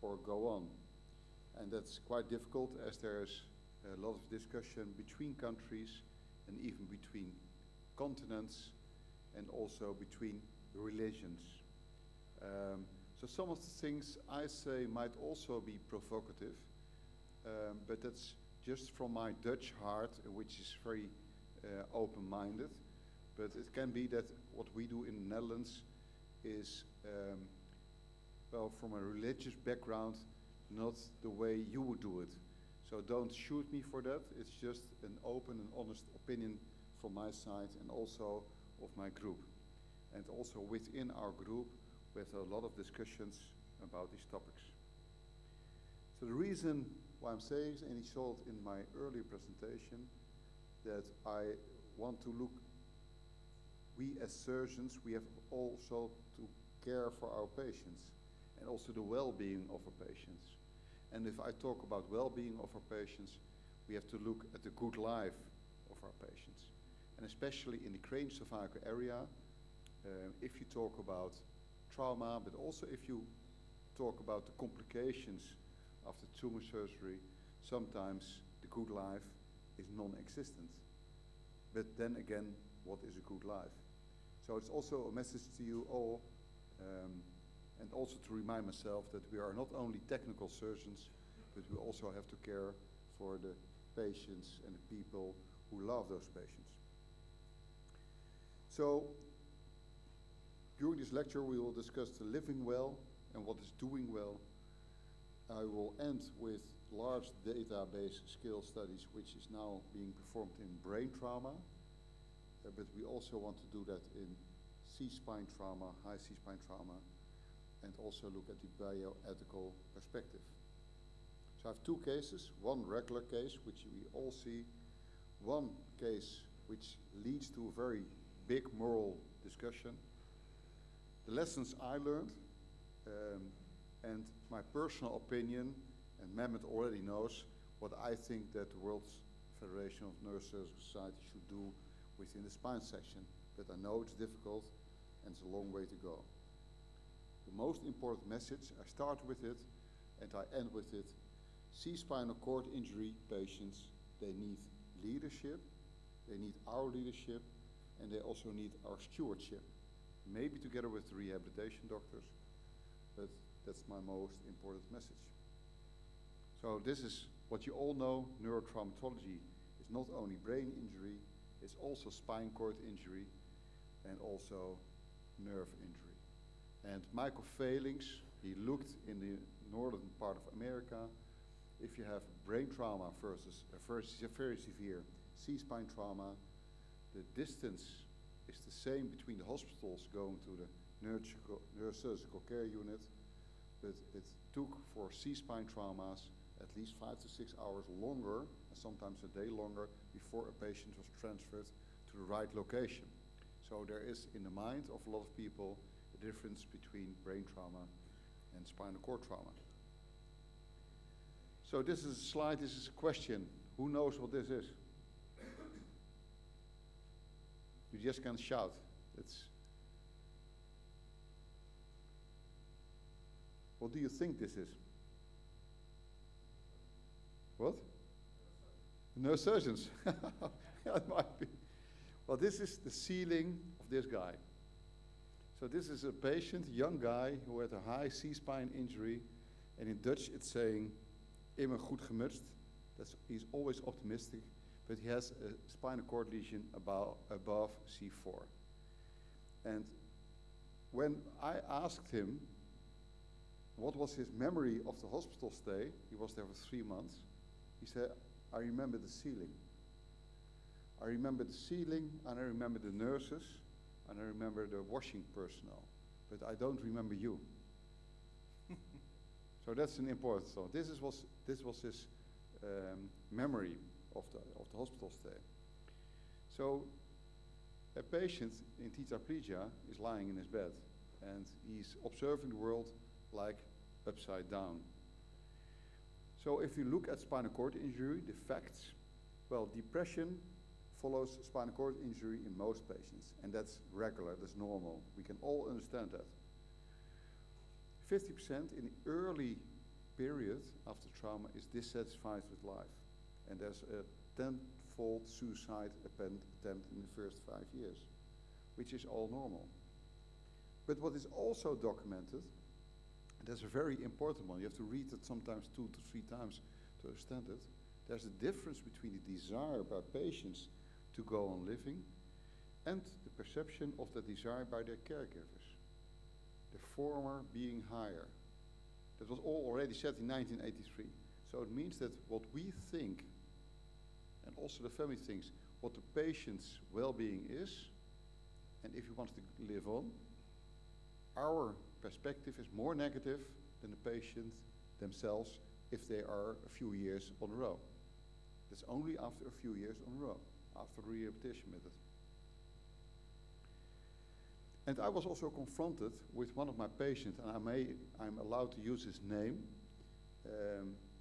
or go on. And that's quite difficult as there's a lot of discussion between countries and even between continents and also between religions. So some of the things I say might also be provocative, but that's just from my Dutch heart, which is very open-minded. But it can be that what we do in the Netherlands is, well, from a religious background, not the way you would do it. So don't shoot me for that. It's just an open and honest opinion from my side and also of my group. And also within our group, we have a lot of discussions about these topics. So the reason why I'm saying, and you saw it in my earlier presentation, that I want to look, we as surgeons, we have also to care for our patients and also the well-being of our patients. And if I talk about well-being of our patients, we have to look at the good life of our patients. And especially in the craniocervical area, if you talk about trauma, but also if you talk about the complications after tumor surgery, sometimes the good life is non-existent. But then again, what is a good life? So it's also a message to you all, and also to remind myself that we are not only technical surgeons, but we also have to care for the patients and the people who love those patients. So during this lecture, we will discuss the living well and what is doing well. I will end with large database scale studies, which is now being performed in brain trauma, but we also want to do that in C-spine trauma, high C-spine trauma, and also look at the bioethical perspective. So I have two cases, one regular case, which we all see, one case which leads to a very big moral discussion, the lessons I learned, and my personal opinion, and Mehmet already knows what I think that the World Federation of Neurosurgical Society should do within the spine section, but I know it's difficult and it's a long way to go. The most important message, I start with it and I end with it. C-spinal cord injury patients, they need leadership, they need our leadership, and they also need our stewardship. Maybe together with the rehabilitation doctors, but that's my most important message. So this is what you all know, neurotraumatology is not only brain injury, it's also spine cord injury and also nerve injury. And Michael Velings, he looked in the northern part of America, if you have brain trauma versus a very severe C-spine trauma, the distance is the same between the hospitals going to the neurosurgical care unit, but it took for C-spine traumas at least 5 to 6 hours longer, and sometimes a day longer, before a patient was transferred to the right location. So there is, in the mind of a lot of people, a difference between brain trauma and spinal cord trauma. So this is a slide, this is a question. Who knows what this is? You just can't shout. What do you think this is? What? Neurosurgeons. Yeah, it might be. Well, this is the ceiling of this guy. So this is a patient, young guy, who had a high C-spine injury, and in Dutch it's saying, immer goed gemutst. He's always optimistic, but he has a spinal cord lesion above C4. And when I asked him what was his memory of the hospital stay, he was there for 3 months, he said, I remember the ceiling. I remember the ceiling, and I remember the nurses, and I remember the washing personnel, but I don't remember you. So that's an important thought. This was his memory of the hospital stay. So a patient in tetraplegia is lying in his bed, and he's observing the world like upside down. So if you look at spinal cord injury, the facts, well, depression follows spinal cord injury in most patients, and that's regular, that's normal. We can all understand that. 50% in the early period after trauma is dissatisfied with life. And there's a tenfold suicide attempt in the first 5 years, which is all normal. But what is also documented, and that's a very important one, you have to read it sometimes 2 to 3 times to understand it, there's a difference between the desire by patients to go on living and the perception of the desire by their caregivers. The former being higher. That was all already said in 1983. So it means that what we think, and also the family thinks, what the patient's well-being is, and if he wants to live on, our perspective is more negative than the patient themselves if they are a few years on a row. That's only after a few years on a row, after the rehabilitation method. And I was also confronted with one of my patients, and I'm allowed to use his name.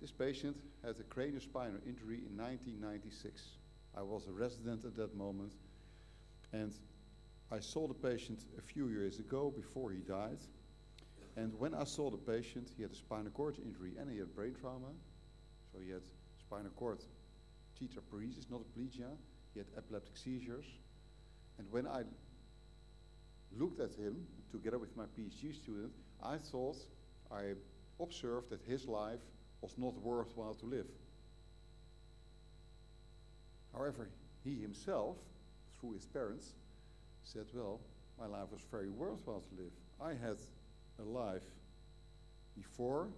This patient had a craniospinal injury in 1996. I was a resident at that moment, and I saw the patient a few years ago before he died. And when I saw the patient, he had a spinal cord injury and he had brain trauma. So he had spinal cord tetraparesis, not aplegia. He had epileptic seizures. And when I looked at him, together with my PhD student, I observed that his life was not worthwhile to live. However, he himself, through his parents, said, well, my life was very worthwhile to live. I had a life before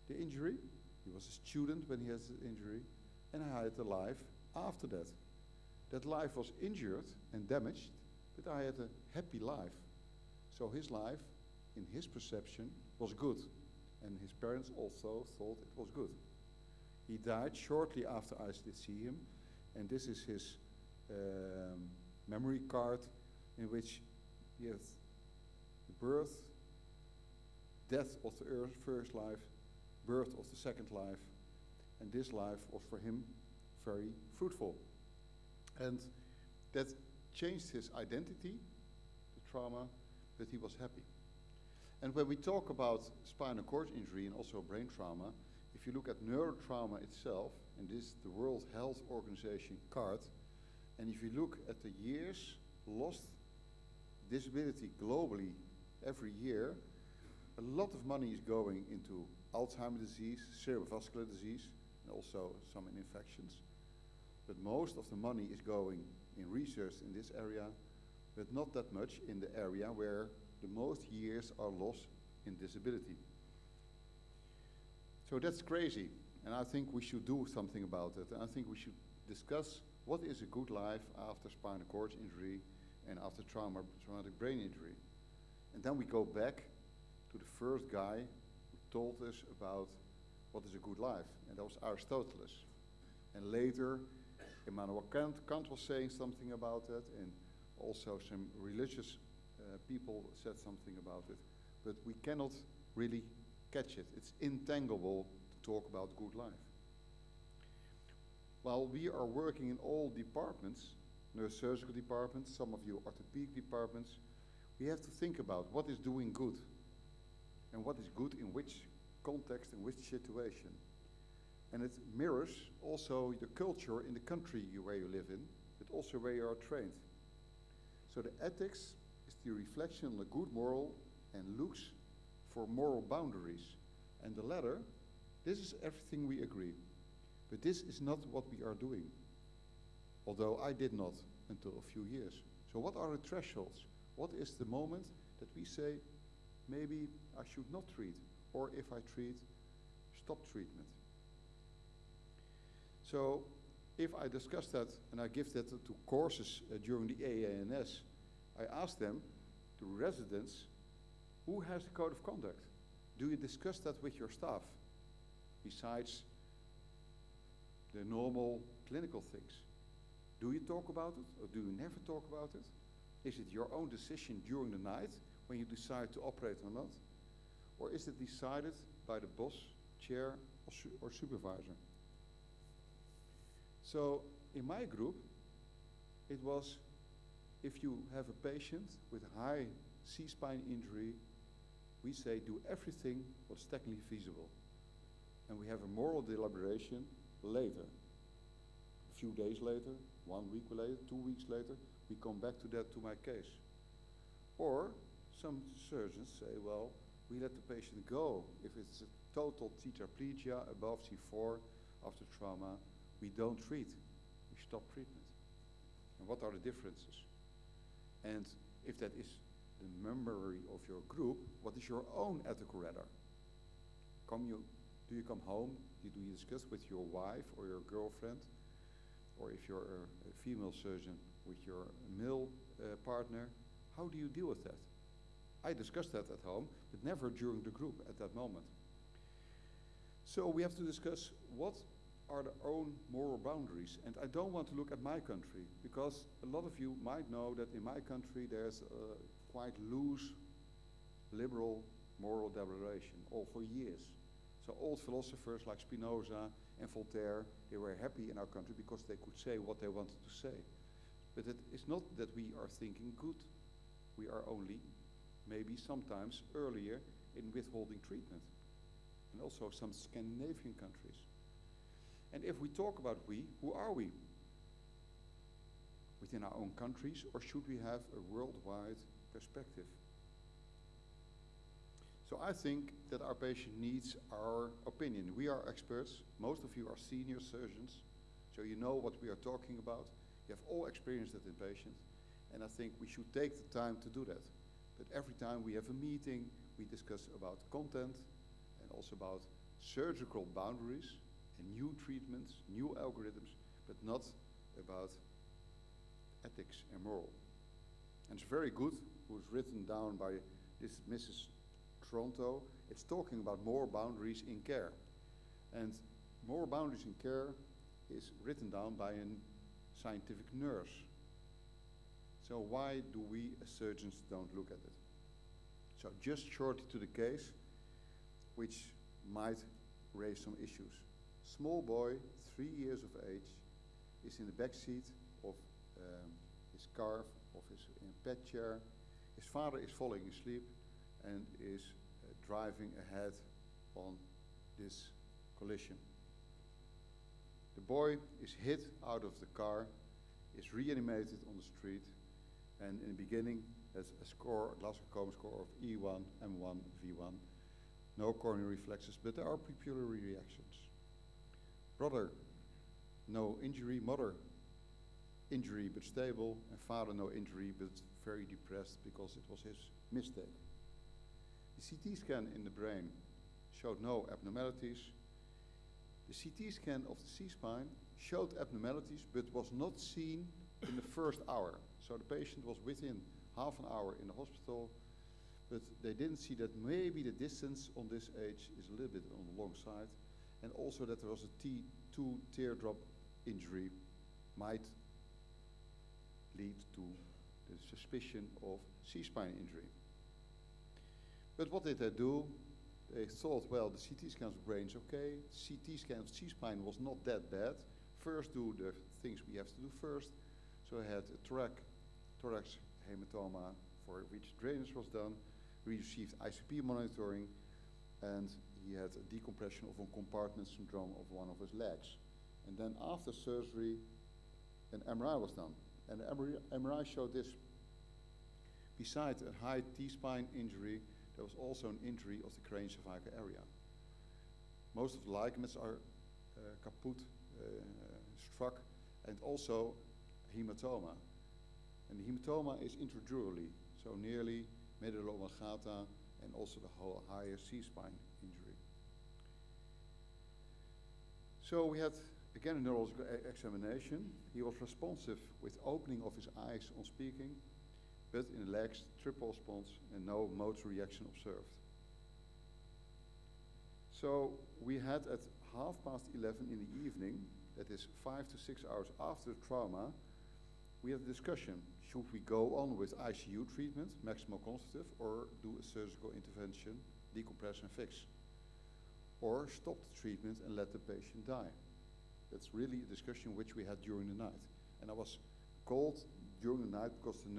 the injury. He was a student when he had the injury, and I had a life after that. That life was injured and damaged, but I had a happy life. So his life, in his perception, was good. And his parents also thought it was good. He died shortly after I did see him, and this is his memory card in which he has the birth, death of the first life, birth of the second life, and this life was for him very fruitful. And that changed his identity, the trauma, but he was happy. And when we talk about spinal cord injury and also brain trauma, if you look at neurotrauma itself, and this is the World Health Organization card, and if you look at the years lost disability globally every year, a lot of money is going into Alzheimer's disease, cerebrovascular disease, and also some in infections. But most of the money is going in research in this area, but not that much in the area where the most years are lost in disability. So that's crazy, and I think we should do something about it. And I think we should discuss what is a good life after spinal cord injury and after traumatic brain injury. And then we go back to the first guy who told us about what is a good life, and that was Aristotle. And later, Immanuel Kant was saying something about it, and also some religious people said something about it. But we cannot really catch it. It's intangible to talk about good life. While we are working in all departments, neurosurgical departments, some of you orthopedic departments, we have to think about what is doing good and what is good in which context, in which situation. And it mirrors also the culture in the country where you live in, but also where you are trained. So the ethics is the reflection on the good moral and looks for moral boundaries. And the latter, this is everything we agree. But this is not what we are doing, although I did not until a few years. So what are the thresholds? What is the moment that we say, maybe I should not treat, or if I treat, stop treatment? So if I discuss that and I give that to courses during the AANS, I ask them, the residents, who has the code of conduct? Do you discuss that with your staff, besides the normal clinical things? Do you talk about it, or do you never talk about it? Is it your own decision during the night when you decide to operate or not? Or is it decided by the boss, chair, or supervisor? So in my group, it was, if you have a patient with a high C-spine injury, we say do everything what's technically feasible. and we have a moral deliberation later. A few days later, 1 week later, 2 weeks later, we come back to that, to my case. Or some surgeons say, well, we let the patient go. If it's a total tetraplegia above C4 after trauma, we don't treat. We stop treatment. And what are the differences? And if that is the memory of your group, what is your own ethical radar? Do you come home? Do you discuss with your wife or your girlfriend? Or if you're a female surgeon, with your male partner? How do you deal with that? I discussed that at home, but never during the group at that moment. So we have to discuss what are the own moral boundaries. And I don't want to look at my country, because a lot of you might know that in my country there's a quite loose, liberal moral declaration, all for years. So old philosophers like Spinoza and Voltaire, they were happy in our country because they could say what they wanted to say. But it is not that we are thinking good. We are only, maybe sometimes earlier, in withholding treatment. And also some Scandinavian countries. And if we talk about we, who are we? Within our own countries, or should we have a worldwide perspective? So I think that our patient needs our opinion. We are experts. Most of you are senior surgeons, so you know what we are talking about. You have all experienced it in patients, and I think we should take the time to do that. But every time we have a meeting, we discuss about content and also about surgical boundaries and new treatments, new algorithms, but not about ethics and moral. And it's very good, who's written down by this Mrs. Toronto. It's talking about more boundaries in care. And more boundaries in care is written down by a scientific nurse. So why do we as surgeons don't look at it? So just shortly to the case, which might raise some issues. Small boy, 3 years of age, is in the back seat of his car, of his pet chair. His father is falling asleep and is driving ahead on this collision. The boy is hit out of the car, is reanimated on the street, and in the beginning has a Glasgow Coma score of E1, M1, V1. No coronary reflexes, but there are pupillary reactions. Brother, no injury. Mother, injury but stable. And father, no injury but very depressed because it was his mistake. The CT scan in the brain showed no abnormalities. The CT scan of the C-spine showed abnormalities but was not seen in the first hour. So the patient was within half an hour in the hospital, but they didn't see that maybe the distance on this age is a little bit on the long side, and also that there was a T2 teardrop injury might lead to the suspicion of C-spine injury. But what did they do? They thought, well, the CT scan of the brain is okay. CT scan of C-spine was not that bad. First do the things we have to do first. So I had a thorax hematoma for which drainage was done. We received ICP monitoring, and he had a decompression of a compartment syndrome of one of his legs. And then after surgery, an MRI was done. And the MRI showed this. Besides a high T-spine injury, there was also an injury of the craniocervical area. Most of the ligaments are kaput, struck, and also hematoma. And the hematoma is intradurally, so nearly medulla oblongata and also the whole higher C-spine injury. So we had, again, a neurological examination. He was responsive with opening of his eyes on speaking, but in the legs, triple response and no motor reaction observed. So we had at 11:30 in the evening, that is 5 to 6 hours after the trauma, we had a discussion. Should we go on with ICU treatment, maximal conservative, or do a surgical intervention, decompress and fix? Or stop the treatment and let the patient die? That's really a discussion which we had during the night. And I was called during the night because the